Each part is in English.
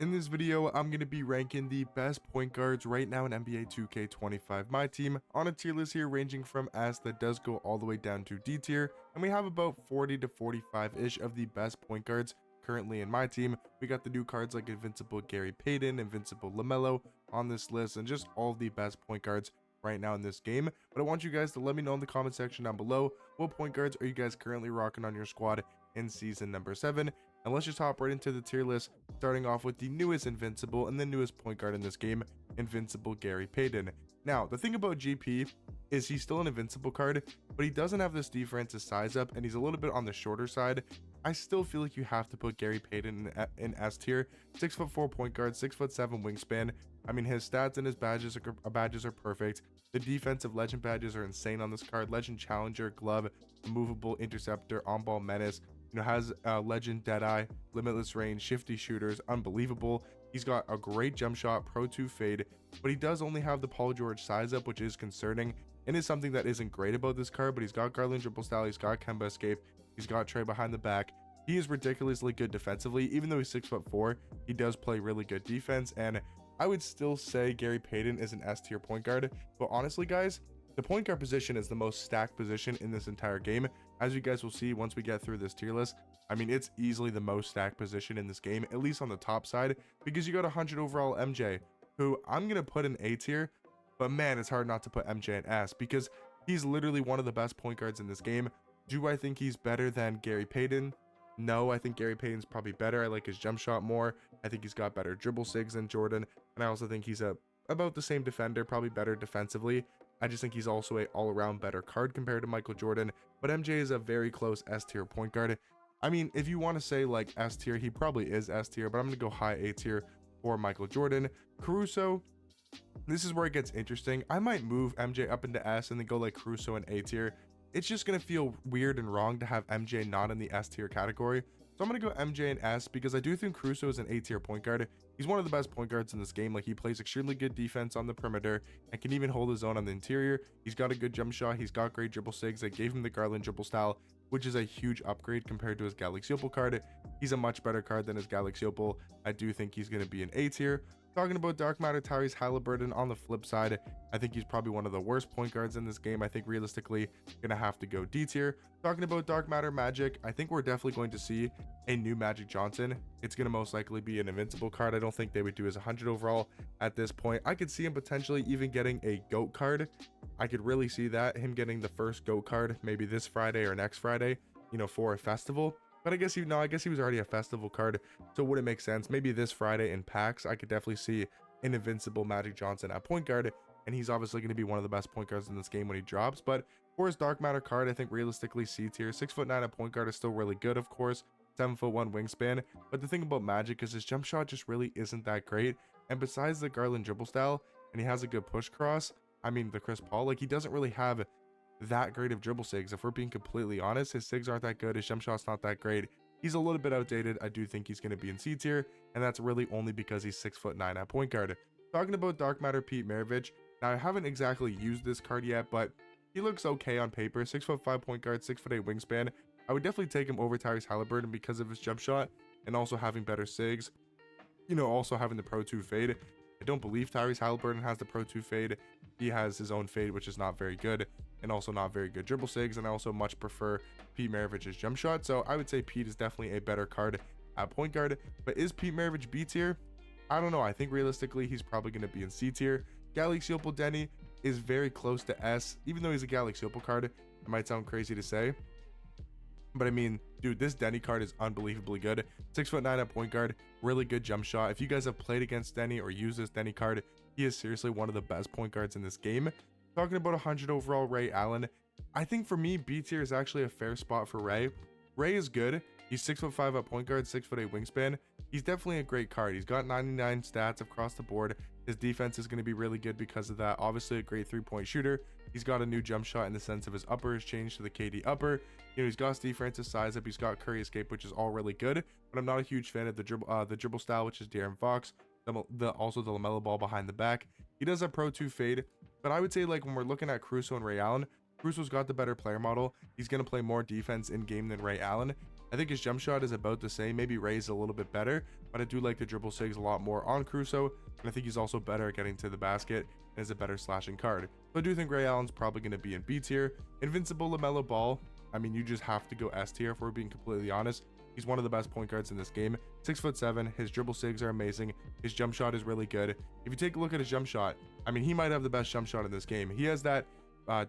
In this video, I'm going to be ranking the best point guards right now in NBA 2K25 My Team on a tier list here ranging from S that does go all the way down to D tier, and we have about 40 to 45-ish of the best point guards currently in my team. We got the new cards like Invincible Gary Payton, Invincible LaMelo on this list, and just all of the best point guards right now in this game. But I want you guys to let me know in the comment section down below, what point guards are you guys currently rocking on your squad in season number 7, and let's just hop right into the tier list, starting off with the newest Invincible and the newest point guard in this game, Invincible Gary Payton. Now, the thing about GP is he's still an Invincible card, but he doesn't have this defensive size up, and he's a little bit on the shorter side. I still feel like you have to put Gary Payton in S tier. 6'4" point guard, 6'7" wingspan. I mean, his stats and his badges are perfect. The defensive legend badges are insane on this card. Legend Challenger, Glove, Immovable Interceptor, On-Ball Menace. Has legend Deadeye, limitless range, shifty shooters, unbelievable. He's got a great jump shot, Pro 2 fade, but he does only have the Paul George size up, which is concerning and is something that isn't great about this card. But he's got Garland dribble style, he's got Kemba escape, he's got Trey behind the back. He is ridiculously good defensively. Even though he's 6'4", he does play really good defense, and I would still say Gary Payton is an S tier point guard. But honestly, guys, the point guard position is the most stacked position in this entire game. As you guys will see once we get through this tier list, I mean, it's easily the most stacked position in this game, at least on the top side, because you got 100 overall MJ, who I'm going to put in A tier, but man, it's hard not to put MJ in S, because he's literally one of the best point guards in this game. Do I think he's better than Gary Payton? No, I think Gary Payton's probably better. I like his jump shot more. I think he's got better dribble sigs than Jordan, and I also think he's about the same defender, probably better defensively. I just think he's also a all-around better card compared to Michael Jordan, but MJ is a very close S tier point guard. I mean, if you want to say like S tier, he probably is S tier, but I'm going to go high A tier for Michael Jordan. Caruso, this is where it gets interesting. I might move MJ up into S and then go like Caruso in A tier. It's just going to feel weird and wrong to have MJ not in the S tier category. So I'm going to go MJ in S because I do think Caruso is an A tier point guard. He's one of the best point guards in this game. Like, he plays extremely good defense on the perimeter and can even hold his own on the interior. He's got a good jump shot. He's got great dribble sigs. They gave him the Garland dribble style, which is a huge upgrade compared to his Galaxy Opal card. He's a much better card than his Galaxy Opal. I do think he's going to be an A tier. Talking about Dark Matter, Tyrese Halliburton on the flip side, I think he's probably one of the worst point guards in this game. I think realistically gonna have to go D tier. Talking about Dark Matter Magic, I think we're definitely going to see a new Magic Johnson. It's gonna most likely be an Invincible card. I don't think they would do his 100 overall at this point. I could see him potentially even getting a GOAT card. I could really see that, him getting the first GOAT card maybe this Friday or next Friday, you know, for a festival. But I guess he was already a festival card, so it wouldn't make sense. Maybe this Friday in packs, I could definitely see an Invincible Magic Johnson at point guard, and he's obviously going to be one of the best point guards in this game when he drops. But for his Dark Matter card, I think realistically C tier. 6'9" at point guard is still really good, of course. 7'1" wingspan. But the thing about Magic is his jump shot just really isn't that great. And besides the Garland dribble style, and he has a good push cross, I mean the Chris Paul, like, he doesn't really have that great of dribble sigs. If we're being completely honest, his sigs aren't that good, his jump shot's not that great. He's a little bit outdated. I do think he's going to be in C tier, and that's really only because he's 6'9" at point guard. Talking about Dark Matter Pete Maravich, now I haven't exactly used this card yet, but he looks okay on paper. 6'5" point guard, 6'8" wingspan. I would definitely take him over Tyrese Halliburton because of his jump shot and also having better sigs, you know, also having the Pro 2 fade. I don't believe Tyrese Halliburton has the Pro 2 fade. He has his own fade, which is not very good, and also not very good dribble sigs, and I also much prefer Pete Maravich's jump shot. So I would say Pete is definitely a better card at point guard. But is Pete Maravich B tier? I don't know. I think realistically he's probably going to be in C tier. Galaxy Opal Denny is very close to S, even though he's a Galaxy Opal card. It might sound crazy to say, but I mean, dude, this Denny card is unbelievably good. 6'9" at point guard, really good jump shot. If you guys have played against Denny or used this Denny card, he is seriously one of the best point guards in this game. Talking about 100 overall Ray Allen, I think for me, B tier is actually a fair spot for Ray. Ray is good. He's 6'5" at point guard, 6'8" wingspan. He's definitely a great card. He's got 99 stats across the board. His defense is going to be really good because of that. Obviously, a great three-point shooter. He's got a new jump shot in the sense of his upper has changed to the KD upper. You know, he's got Steve Francis size up. He's got Curry escape, which is all really good. But I'm not a huge fan of the dribble style, which is De'Aaron Fox. Also the LaMelo ball behind the back. He does have Pro 2 fade, but I would say, like, when we're looking at Caruso and Ray Allen, Caruso's got the better player model. He's going to play more defense in game than Ray Allen, I think his jump shot is about the same, maybe Ray's a little bit better, but I do like the dribble sigs a lot more on Crusoe, and I think he's also better at getting to the basket and is a better slashing card. So I do think Ray Allen's probably going to be in B tier. Invincible LaMelo Ball, I mean, you just have to go S tier if we're being completely honest. He's one of the best point guards in this game. 6'7", his dribble sigs are amazing. His jump shot is really good. If you take a look at his jump shot, I mean, he might have the best jump shot in this game. He has that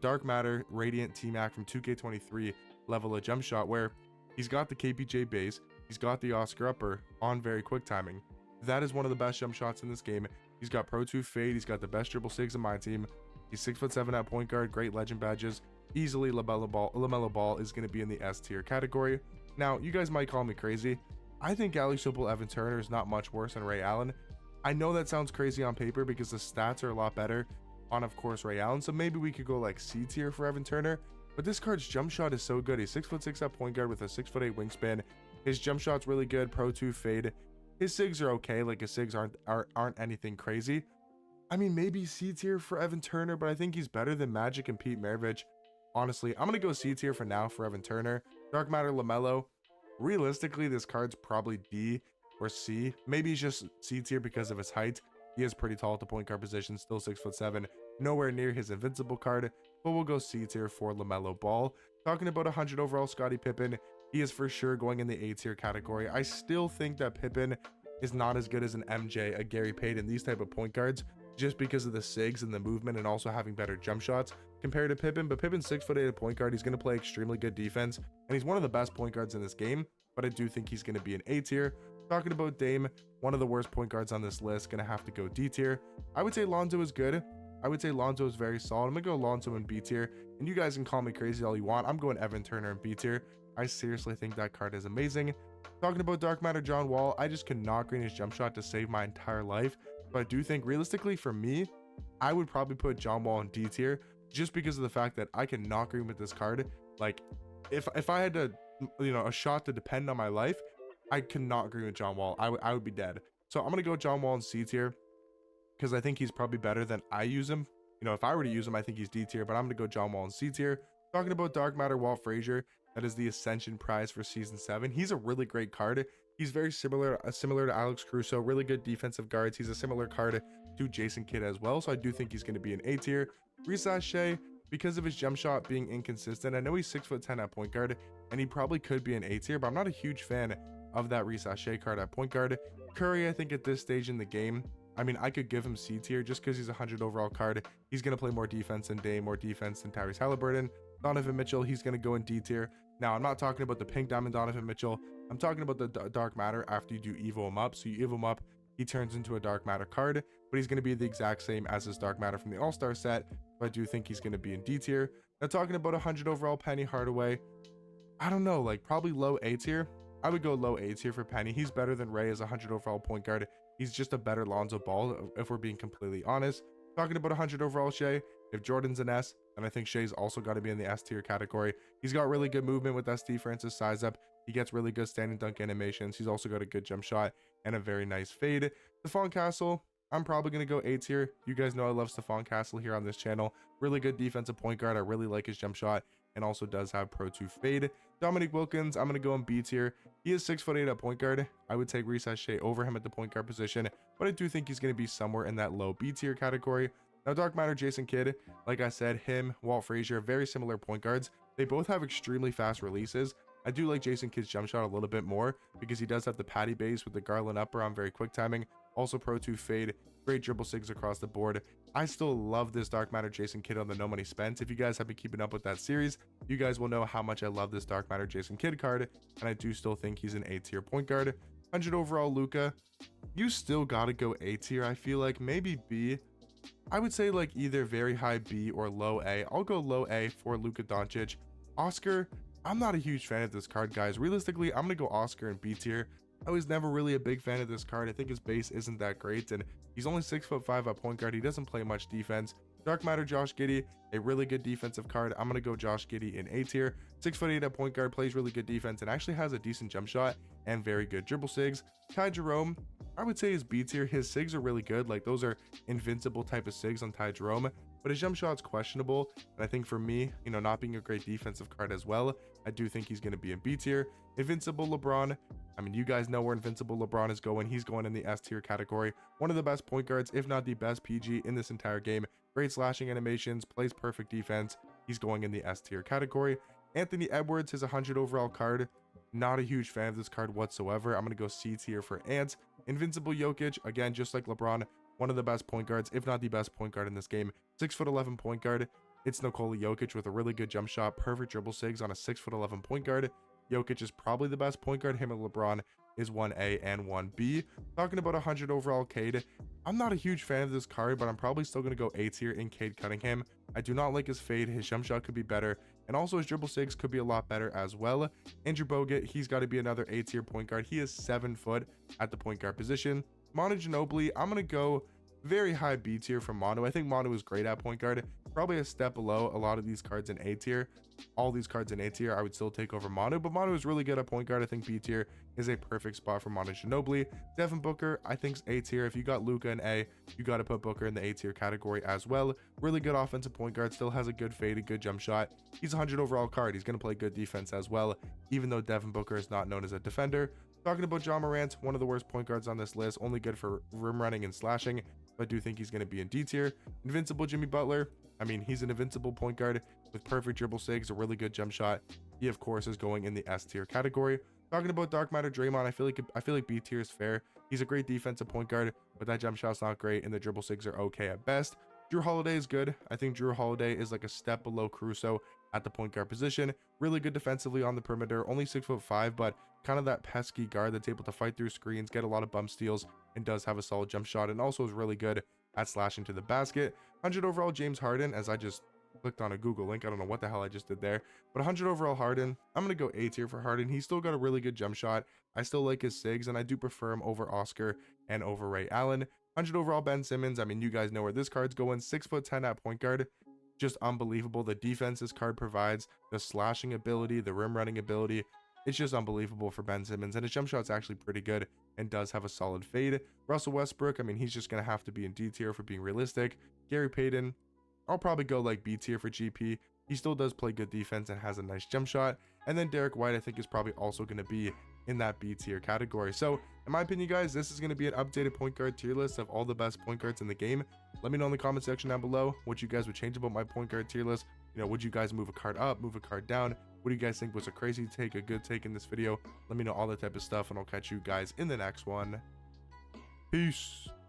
Dark Matter Radiant T-Mac from 2K23 level of jump shot where he's got the KPJ base, he's got the Oscar upper on very quick timing. That is one of the best jump shots in this game. He's got Pro 2 fade, he's got the best dribble sigs in my team. He's 6'7" at point guard, great legend badges. Easily LaMelo Ball is going to be in the S tier category. Now, you guys might call me crazy. I think Gally Simple Evan Turner is not much worse than Ray Allen. I know that sounds crazy on paper because the stats are a lot better on, of course, Ray Allen. So maybe we could go like C tier for Evan Turner. But this card's jump shot is so good. He's 6'6" at point guard with a 6'8" wingspan. His jump shot's really good. Pro 2 fade. His sigs are okay. Like his sigs aren't anything crazy. I mean, maybe C tier for Evan Turner, but I think he's better than Magic and Pete Maravich. Honestly, I'm gonna go C tier for now for Evan Turner. Dark Matter LaMelo. Realistically, this card's probably D or C. Maybe he's just C tier because of his height. He is pretty tall at the point guard position, still 6'7", nowhere near his invincible card, but we'll go C tier for LaMelo Ball. Talking about 100 overall Scottie Pippen, he is for sure going in the A tier category. I still think that Pippen is not as good as an MJ, a Gary Payton, these type of point guards, just because of the sigs and the movement and also having better jump shots compared to Pippen. But Pippen's 6'8" at point guard. He's going to play extremely good defense, and he's one of the best point guards in this game, but I do think he's going to be an A tier. Talking about Dame, one of the worst point guards on this list, going to have to go D tier. I would say Lonzo is good. I would say Lonzo is very solid. I'm going to go Lonzo in B tier, and you guys can call me crazy all you want. I'm going Evan Turner in B tier. I seriously think that card is amazing. Talking about Dark Matter John Wall, I just cannot green his jump shot to save my entire life. But I do think realistically for me, I would probably put John Wall in D tier just because of the fact that I can knock green with this card. Like if I had to, a shot to depend on my life, I cannot agree with John Wall. I would be dead. So I'm going to go John Wall in C tier because I think he's probably better than I use him. If I were to use him, I think he's D tier, but I'm going to go John Wall in C tier. Talking about Dark Matter Walt Frazier, that is the Ascension prize for season 7. He's a really great card. He's very similar to Alex Crusoe, really good defensive guards. He's a similar card to Jason Kidd as well, so I do think he's going to be an A tier. Reese Shea, because of his jump shot being inconsistent, I know he's 6'10" at point guard, and he probably could be an A tier, but I'm not a huge fan of that Reese Shea card at point guard. Curry, I think at this stage in the game, I mean, I could give him C tier just because he's a 100 overall card. He's going to play more defense than Dame, more defense than Tyrese Halliburton. Donovan Mitchell, he's going to go in D tier. Now, I'm not talking about the pink diamond Donovan Mitchell. I'm talking about the Dark Matter after you do Evo him up. So you Evo him up, he turns into a Dark Matter card, but he's going to be the exact same as his Dark Matter from the All-Star set. But I do think he's going to be in D tier. Now, talking about 100 overall Penny Hardaway, I don't know, like probably low A tier. I would go low A tier for Penny. He's better than Ray as a 100 overall point guard. He's just a better Lonzo Ball, if we're being completely honest. Talking about 100 overall Shea, if Jordan's an S, then I think Shea's also got to be in the S tier category. He's got really good movement with SD for instance, size up. He gets really good standing dunk animations. He's also got a good jump shot and a very nice fade. Stephon Castle, I'm probably going to go A tier. You guys know I love Stephon Castle here on this channel. Really good defensive point guard. I really like his jump shot and also does have Pro 2 fade. Dominique Wilkins, I'm going to go in B tier. He is 6'8" at point guard. I would take Reese Shea over him at the point guard position, but I do think he's going to be somewhere in that low B tier category. Now, Dark Matter Jason Kidd, like I said, him, Walt Frazier, very similar point guards. They both have extremely fast releases. I do like Jason Kidd's jump shot a little bit more because he does have the patty base with the Garland upper on very quick timing. Also Pro 2 fade, great dribble sigs across the board. I still love this Dark Matter Jason Kidd on the No Money Spent. If you guys have been keeping up with that series, you guys will know how much I love this Dark Matter Jason Kidd card, and I do still think he's an A tier point guard. 100 overall Luka, you still gotta go A tier. I feel like maybe B. I would say like either very high B or low A. I'll go low A for Luka Doncic. Oscar, I'm not a huge fan of this card, guys. Realistically, I'm gonna go Oscar in B tier. I was never really a big fan of this card. I think his base isn't that great, and he's only 6'5" at point guard. He doesn't play much defense. Dark Matter Josh Giddey, a really good defensive card. I'm gonna go Josh Giddey in A tier. 6'8" at point guard, plays really good defense, and actually has a decent jump shot and very good dribble sigs. Ty Jerome, I would say is B tier. His sigs are really good. Like those are invincible type of sigs on Ty Jerome. but his jump shot's questionable. And I think for me, you know, not being a great defensive card as well, I do think he's going to be in B tier. Invincible LeBron, I mean, you guys know where Invincible LeBron is going. He's going in the S tier category. One of the best point guards, if not the best PG in this entire game. Great slashing animations, plays perfect defense. He's going in the S tier category. Anthony Edwards, his 100 overall card. Not a huge fan of this card whatsoever. I'm going to go C tier for Ant. Invincible Jokic, again, just like LeBron, one of the best point guards, if not the best point guard in this game. 6'11" point guard. It's Nikola Jokic with a really good jump shot, perfect dribble sigs on a 6'11" point guard. Jokic is probably the best point guard. Him and LeBron is 1A and 1B. Talking about 100 overall Cade, I'm not a huge fan of this card, but I'm probably still going to go A tier in Cade Cunningham. I do not like his fade. His jump shot could be better, and also his dribble sigs could be a lot better as well. Andrew Bogut, he's got to be another A tier point guard. He is 7 foot at the point guard position. Manu Ginobili, I'm going to go very high B tier for Manu. I think Manu is great at point guard. Probably a step below a lot of these cards in A tier. All these cards in A tier, I would still take over Manu, but Manu is really good at point guard. I think B tier is a perfect spot for Manu Ginobili. Devin Booker, I think is A tier. If you got Luka in A, you got to put Booker in the A tier category as well. Really good offensive point guard, still has a good fade, a good jump shot. He's a 100 overall card. He's going to play good defense as well, even though Devin Booker is not known as a defender. Talking about Ja Morant, one of the worst point guards on this list, only good for rim running and slashing, but I do think he's going to be in D tier. Invincible Jimmy Butler, I mean, he's an invincible point guard with perfect dribble sigs, a really good jump shot. He, of course, is going in the S tier category. Talking about Dark Matter Draymond, I feel like B tier is fair. He's a great defensive point guard, but that jump shot's not great, and the dribble sigs are okay at best. Drew Holiday is good. I think Drew Holiday is like a step below Caruso at the point guard position. Really good defensively on the perimeter, only 6'5", but kind of that pesky guard that's able to fight through screens, get a lot of bump steals, and does have a solid jump shot, and also is really good at slashing to the basket. 100 overall James Harden, as I just clicked on a Google link. I don't know what the hell I just did there, but 100 overall Harden, I'm going to go A tier for Harden. He's still got a really good jump shot. I still like his sigs, and I do prefer him over Oscar and over Ray Allen. 100 overall Ben Simmons, I mean, you guys know where this card's going. 6'10" at point guard. Just unbelievable. The defense this card provides, the slashing ability, the rim running ability. It's just unbelievable for Ben Simmons, and his jump shot's actually pretty good and does have a solid fade. Russell Westbrook, I mean, he's just going to have to be in D tier for being realistic. Gary Payton, I'll probably go like B tier for GP. He still does play good defense and has a nice jump shot. And then Derek White, I think, is probably also going to be in that B tier category. So in my opinion, guys, this is going to be an updated point guard tier list of all the best point guards in the game. Let me know in the comment section down below what you guys would change about my point guard tier list. You know, would you guys move a card up, move a card down? What do you guys think was a crazy take, a good take in this video? Let me know all that type of stuff, and I'll catch you guys in the next one. Peace.